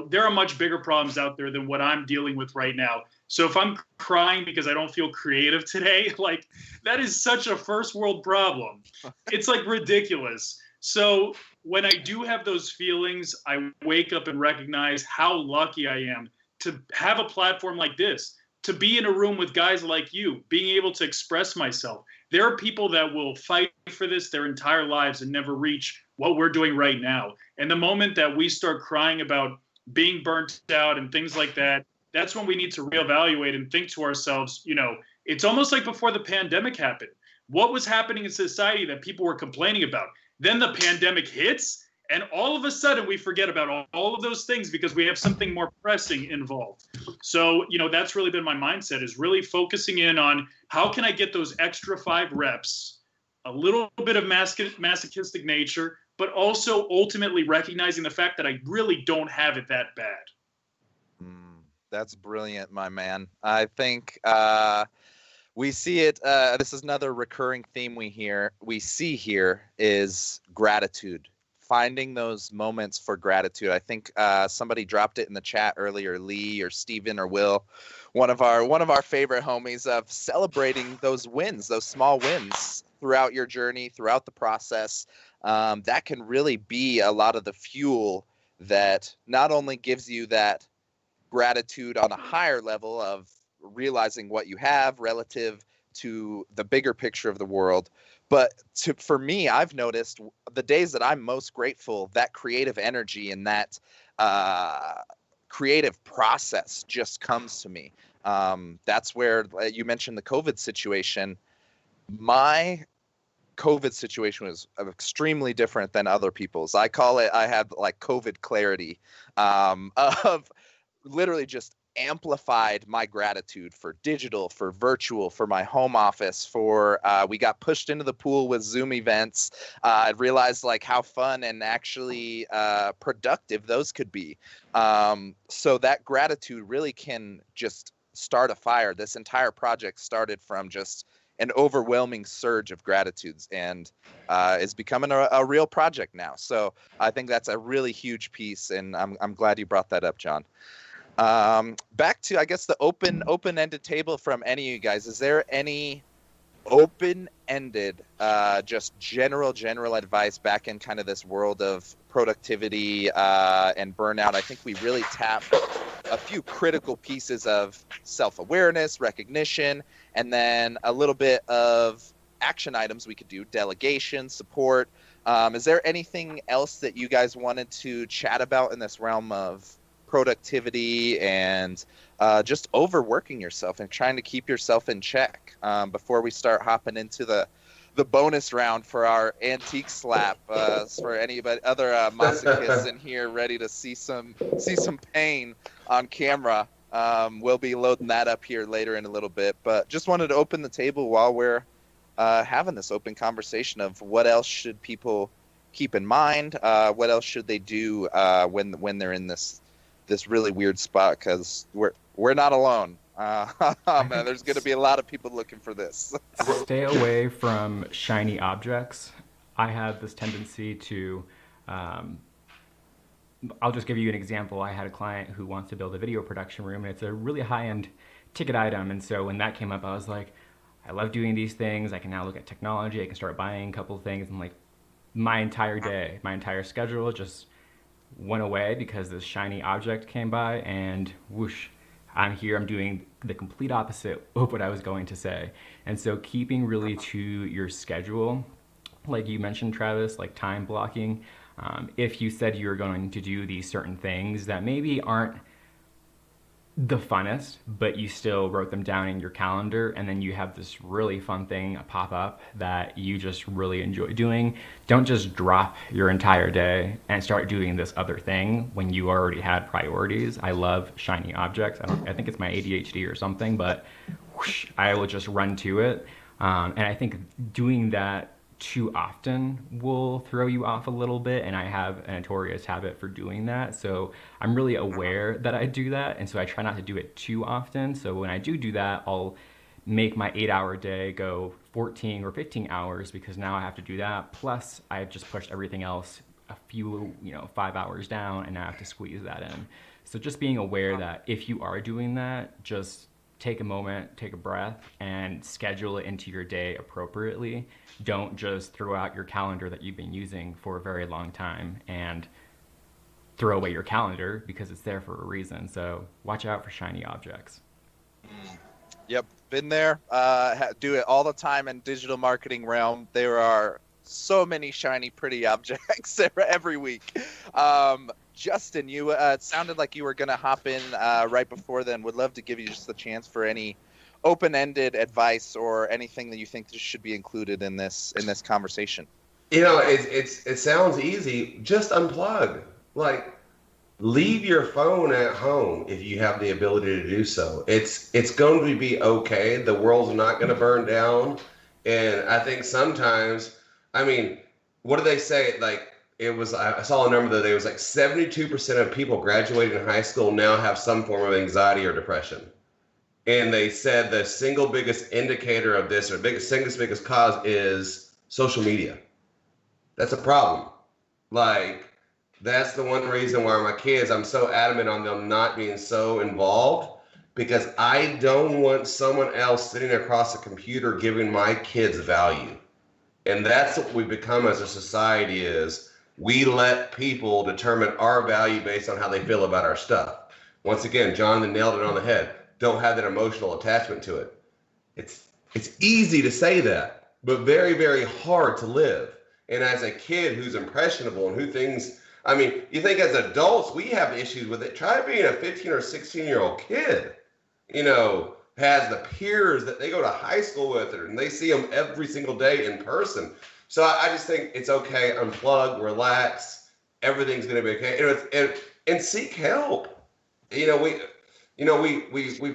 There are much bigger problems out there than what I'm dealing with right now. So if I'm crying because I don't feel creative today, like that is such a first world problem. It's like ridiculous. So when I do have those feelings, I wake up and recognize how lucky I am to have a platform like this, to be in a room with guys like you, being able to express myself. There are people that will fight for this their entire lives and never reach what we're doing right now. And the moment that we start crying about being burnt out and things like that, that's when we need to reevaluate and think to ourselves, it's almost like before the pandemic happened. What was happening in society that people were complaining about? Then the pandemic hits, and all of a sudden we forget about all of those things because we have something more pressing involved. So, that's really been my mindset, is really focusing in on how can I get those extra 5 reps, a little bit of masochistic nature, but also ultimately recognizing the fact that I really don't have it that bad. That's brilliant, my man. I think we see it. This is another recurring theme we see here is gratitude. Finding those moments for gratitude. I think somebody dropped it in the chat earlier, Lee or Steven or Will, one of our favorite homies, of celebrating those wins, those small wins throughout your journey, throughout the process. That can really be a lot of the fuel that not only gives you that gratitude on a higher level of realizing what you have relative to the bigger picture of the world. But for me, I've noticed the days that I'm most grateful, that creative energy and that creative process just comes to me. That's where you mentioned the COVID situation. My COVID situation was extremely different than other people's. I call it, I had like COVID clarity of literally just amplified my gratitude for digital, for virtual, for my home office, for we got pushed into the pool with Zoom events. I realized like how fun and actually productive those could be. So that gratitude really can just start a fire. This entire project started from just an overwhelming surge of gratitudes, and is becoming a real project now. So I think that's a really huge piece, and I'm glad you brought that up, John. Back to, I guess, the open-ended table from any of you guys. Is there any open-ended, just general advice back in kind of this world of productivity and burnout? I think we really tap a few critical pieces of self-awareness, recognition, and then a little bit of action items we could do, delegation, support. Is there anything else that you guys wanted to chat about in this realm of productivity and just overworking yourself and trying to keep yourself in check before we start hopping into the bonus round for our antique slap for anybody other masochists in here ready to see some pain on camera? We'll be loading that up here later in a little bit, but just wanted to open the table while we're having this open conversation of what else should people keep in mind, what else should they do when they're in this really weird spot, because we're not alone. There's going to be a lot of people looking for this. Stay away from shiny objects. I have this tendency to, I'll just give you an example. I had a client who wants to build a video production room, and it's a really high-end ticket item. And so when that came up, I was like, I love doing these things. I can now look at technology. I can start buying a couple of things. And like my entire day, my entire schedule just went away because this shiny object came by, and whoosh, I'm here, I'm doing the complete opposite of what I was going to say. And so keeping really to your schedule, like you mentioned, Travis, like time blocking. If you said you're going to do these certain things that maybe aren't the funnest, but you still wrote them down in your calendar, and then you have this really fun thing pop up that you just really enjoy doing, don't just drop your entire day and start doing this other thing when you already had priorities. I love shiny objects. I think it's my ADHD or something, but whoosh, I will just run to it. And I think doing that too often will throw you off a little bit, and I have a notorious habit for doing that. So I'm really aware that I do that, and so I try not to do it too often. So when I do that, I'll make my 8 hour day go 14 or 15 hours because now I have to do that. Plus, I've just pushed everything else a few, 5 hours down, and now I have to squeeze that in. So just being aware that if you are doing that, just take a moment, take a breath, and schedule it into your day appropriately. Don't just throw out your calendar that you've been using for a very long time and throw away your calendar because it's there for a reason. So watch out for shiny objects. Yep, been there. Do it all the time in digital marketing realm. There are so many shiny, pretty objects every week. Justin, you it sounded like you were going to hop in right before then. Would love to give you just the chance for any open-ended advice or anything that you think should be included in this conversation. It sounds easy. Just unplug. Like, leave your phone at home if you have the ability to do so. It's going to be okay. The world's not going to burn down. And I think sometimes, I mean, what do they say? Like, I saw a number the other day. It was like 72% of people graduating in high school now have some form of anxiety or depression. And they said the single biggest indicator of this, or biggest cause, is social media. That's a problem. Like, that's the one reason why my kids, I'm so adamant on them not being so involved, because I don't want someone else sitting across a computer giving my kids value. And that's what we become as a society is we let people determine our value based on how they feel about our stuff. Once again, Jonathan nailed it on the head. Don't have that emotional attachment to it. It's easy to say that, but very, very hard to live. And as a kid who's impressionable and you think as adults, we have issues with it. Try being a 15 or 16-year-old kid, has the peers that they go to high school with, and they see them every single day in person. So I just think it's okay. Unplug, relax. Everything's going to be okay. And seek help. We've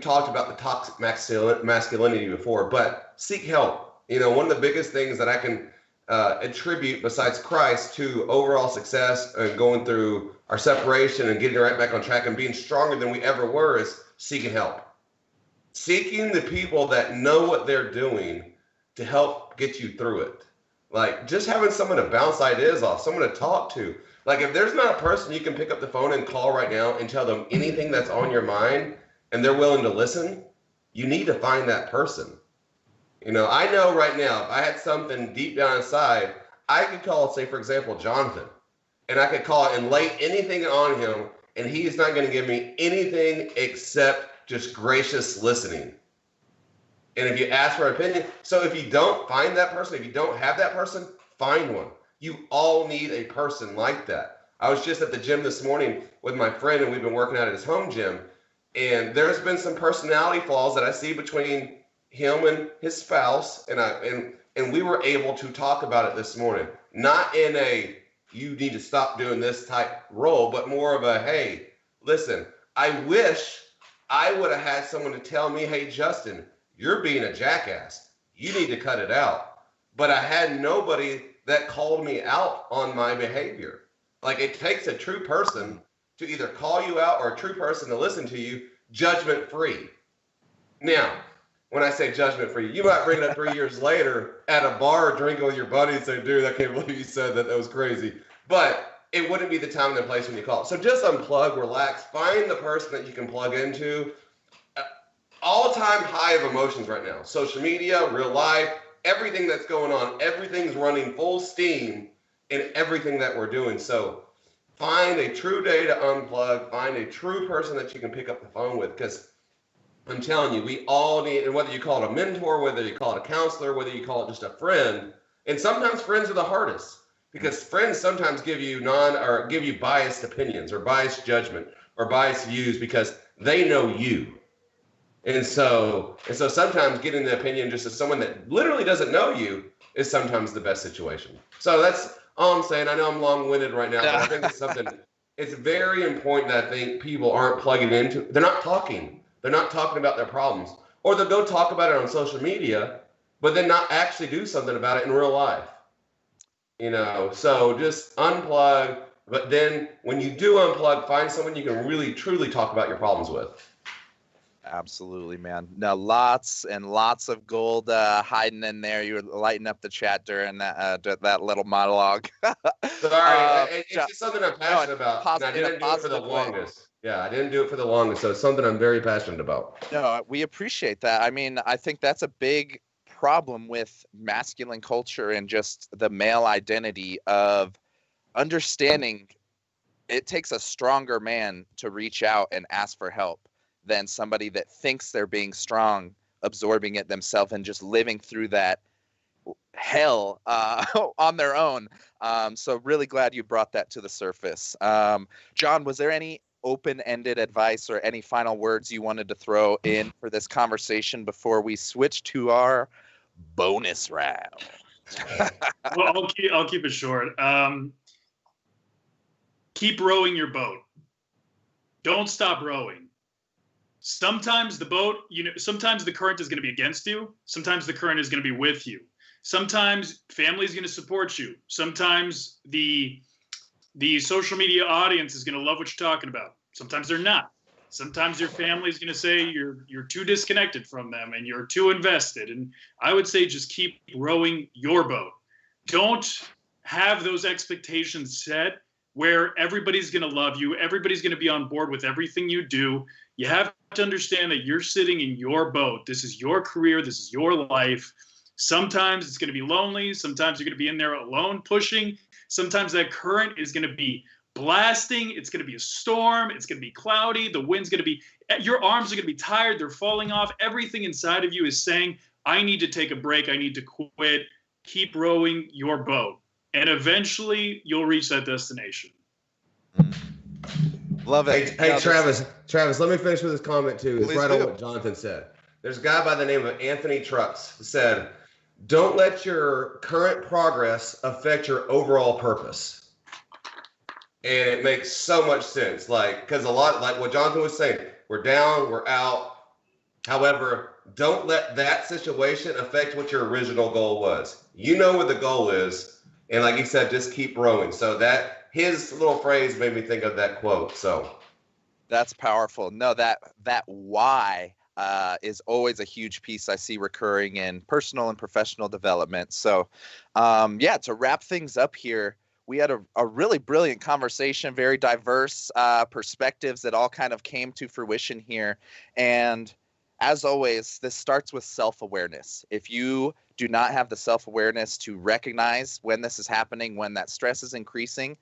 talked about the toxic masculinity before, but seek help. One of the biggest things that I can attribute besides Christ to overall success and going through our separation and getting right back on track and being stronger than we ever were is seeking help. Seeking the people that know what they're doing to help get you through it. Like, just having someone to bounce ideas off, someone to talk to. Like, if there's not a person you can pick up the phone and call right now and tell them anything that's on your mind and they're willing to listen, you need to find that person. I know right now, if I had something deep down inside, I could call, say, for example, Jonathan, and I could call and lay anything on him, and he's not going to give me anything except just gracious listening. And if you ask for an opinion, so if you don't find that person, if you don't have that person, find one. You all need a person like that. I was just at the gym this morning with my friend, and we've been working out at his home gym, and there's been some personality flaws that I see between him and his spouse, and we were able to talk about it this morning, not in a you need to stop doing this type role, but more of a, hey, listen, I wish I would have had someone to tell me, hey, Justin, you're being a jackass. You need to cut it out. But I had nobody that called me out on my behavior. Like, it takes a true person to either call you out or a true person to listen to you, judgment free. Now, when I say judgment free, you might bring it up 3 years later at a bar drinking with your buddy and say, dude, I can't believe you said that. That was crazy. But it wouldn't be the time and the place when you call. So just unplug, relax, find the person that you can plug into. All-time high of emotions right now. Social media, real life, everything that's going on, everything's running full steam in everything that we're doing. So find a true day to unplug, find a true person that you can pick up the phone with, because I'm telling you, we all need, and whether you call it a mentor, whether you call it a counselor, whether you call it just a friend, and sometimes friends are the hardest, because friends sometimes give you biased opinions or biased judgment or biased views because they know you. And so sometimes getting the opinion just of someone that literally doesn't know you is sometimes the best situation. So that's all I'm saying. I know I'm long-winded right now, but I think it's something, it's very important that I think people aren't plugging into. They're not talking. They're not talking about their problems. Or they'll go talk about it on social media, but then not actually do something about it in real life. You know, so just unplug. But then when you do unplug, find someone you can really truly talk about your problems with. Absolutely, man. Now, lots and lots of gold hiding in there. You were lighting up the chat during that little monologue. Sorry, it's Jo- just something I'm no, passionate about, and I in a didn't do it for the positive way. longest. Yeah, I didn't do it for the longest, so it's something I'm very passionate about. No, we appreciate that. I mean, I think that's a big problem with masculine culture and just the male identity of understanding it takes a stronger man to reach out and ask for help than somebody that thinks they're being strong, absorbing it themselves and just living through that hell on their own. So really glad you brought that to the surface. John, was there any open-ended advice or any final words you wanted to throw in for this conversation before we switch to our bonus round? Well, I'll keep it short. Keep rowing your boat. Don't stop rowing. Sometimes the boat, sometimes the current is going to be against you. Sometimes the current is going to be with you. Sometimes family is going to support you. Sometimes the social media audience is going to love what you're talking about. Sometimes they're not. Sometimes your family is going to say you're too disconnected from them and you're too invested. And I would say just keep rowing your boat. Don't have those expectations set where everybody's going to love you. Everybody's going to be on board with everything you do. You have to understand that you're sitting in your boat. This is your career. This is your life. Sometimes it's going to be lonely. Sometimes you're going to be in there alone pushing. Sometimes that current is going to be blasting. It's going to be a storm. It's going to be cloudy. The wind's going to be, your arms are going to be tired. They're falling off. Everything inside of you is saying, I need to take a break. I need to quit. Keep rowing your boat. And eventually you'll reach that destination. Love it. Hey, Travis, let me finish with this comment too. It's Please right do. on what Jonathan said. There's a guy by the name of Anthony Trucks who said, don't let your current progress affect your overall purpose. And it makes so much sense. Because a lot, like what Jonathan was saying, we're down, we're out. However, don't let that situation affect what your original goal was. You know what the goal is. And like he said, just keep rowing. So that his little phrase made me think of that quote. So that's powerful. No, that why is always a huge piece I see recurring in personal and professional development. So, to wrap things up here, we had a really brilliant conversation, very diverse perspectives that all kind of came to fruition here. And as always, this starts with self-awareness. If you do not have the self-awareness to recognize when this is happening, when that stress is increasing,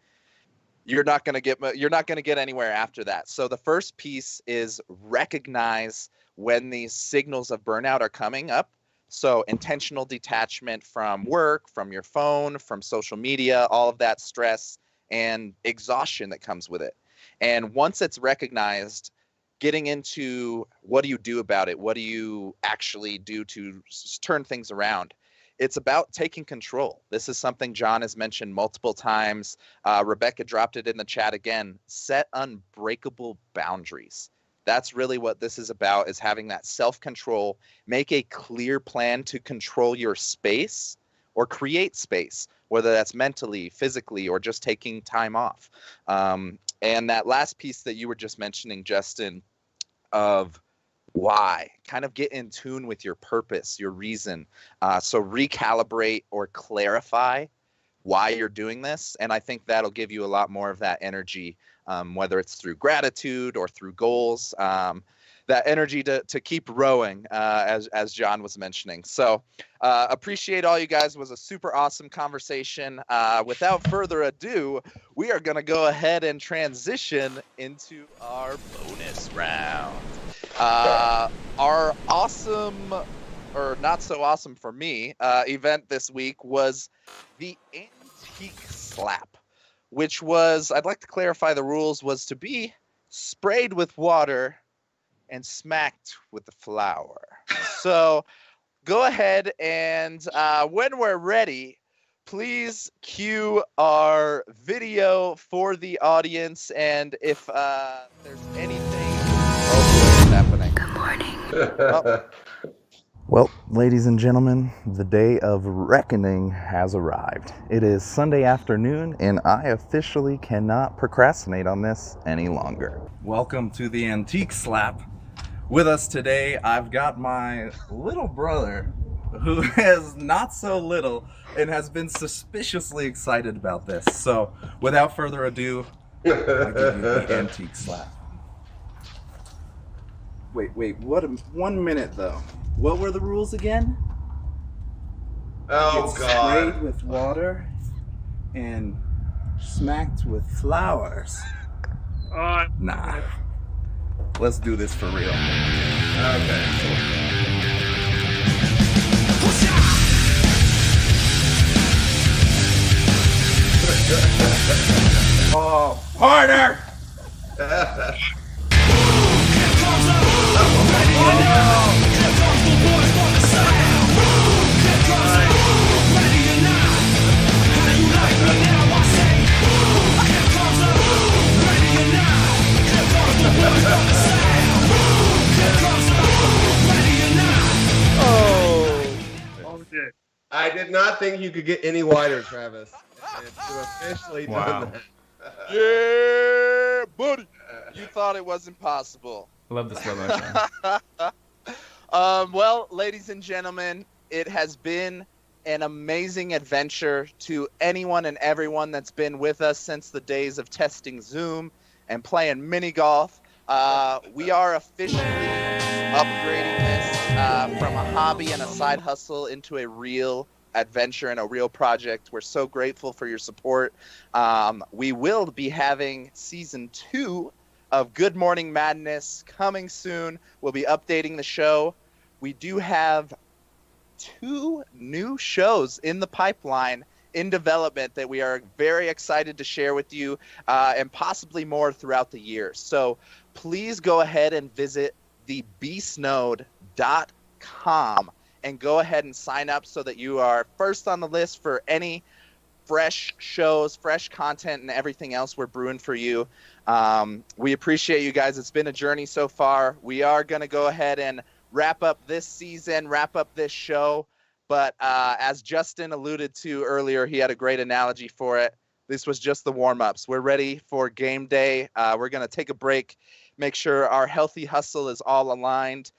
you're not going to get anywhere after that. So the first piece is recognize when these signals of burnout are coming up. So intentional detachment from work, from your phone, from social media, all of that stress and exhaustion that comes with it. And once it's recognized, getting into what do you do about it? What do you actually do to turn things around? It's about taking control. This is something John has mentioned multiple times. Rebecca dropped it in the chat again. Set unbreakable boundaries. That's really what this is about, is having that self-control. Make a clear plan to control your space or create space, whether that's mentally, physically, or just taking time off. And that last piece that you were just mentioning, Justin, of why, kind of get in tune with your purpose, your reason. So recalibrate or clarify why you're doing this. And I think that'll give you a lot more of that energy, whether it's through gratitude or through goals, that energy to keep rowing, as John was mentioning. So appreciate all you guys. It was a super awesome conversation. Without further ado, we are going to go ahead and transition into our bonus round. Our awesome, or not so awesome for me, event this week was the Antique Slap, which was, I'd like to clarify the rules, was to be sprayed with water and smacked with the flour. So go ahead and when we're ready, please cue our video for the audience. And if there's anything, what's happening? Good morning. Oh. Well, ladies and gentlemen, the day of reckoning has arrived. It is Sunday afternoon, and I officially cannot procrastinate on this any longer. Welcome to the Antique Slap. With us today, I've got my little brother, who is not so little and has been suspiciously excited about this. So, without further ado, I give you the Antique Slap. Wait, 1 minute though. What were the rules again? Oh, It's God. sprayed with water and smacked with flowers. Nah. Let's do this for real. Okay. Oh, harder! Okay. I did not think you could get any wider, Travis. And you officially Wow. done that. Yeah, buddy. You thought it was impossible. I love the slow motion. Well, ladies and gentlemen, it has been an amazing adventure to anyone and everyone that's been with us since the days of testing Zoom and playing mini golf. We are officially upgrading this from a hobby and a side hustle into a real adventure and a real project. We're so grateful for your support. We will be having season 2 of Good Morning Madness coming soon. We'll be updating the show. We do have 2 new shows in the pipeline in development that we are very excited to share with you, and possibly more throughout the year. So please go ahead and visit thebeastnode.com and go ahead and sign up so that you are first on the list for any fresh shows, fresh content, and everything else we're brewing for you. We appreciate you guys. It's been a journey so far. We are going to go ahead and wrap up this season, wrap up this show. But as Justin alluded to earlier, he had a great analogy for it. This was just the warm-ups. We're ready for game day. We're going to take a break, make sure our healthy hustle is all aligned.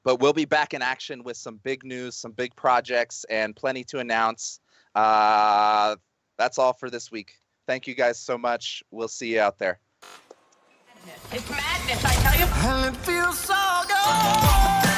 But we'll be back in action with some big news, some big projects, and plenty to announce. That's all for this week. Thank you guys so much. We'll see you out there. It's madness, I tell you. And it feels so good.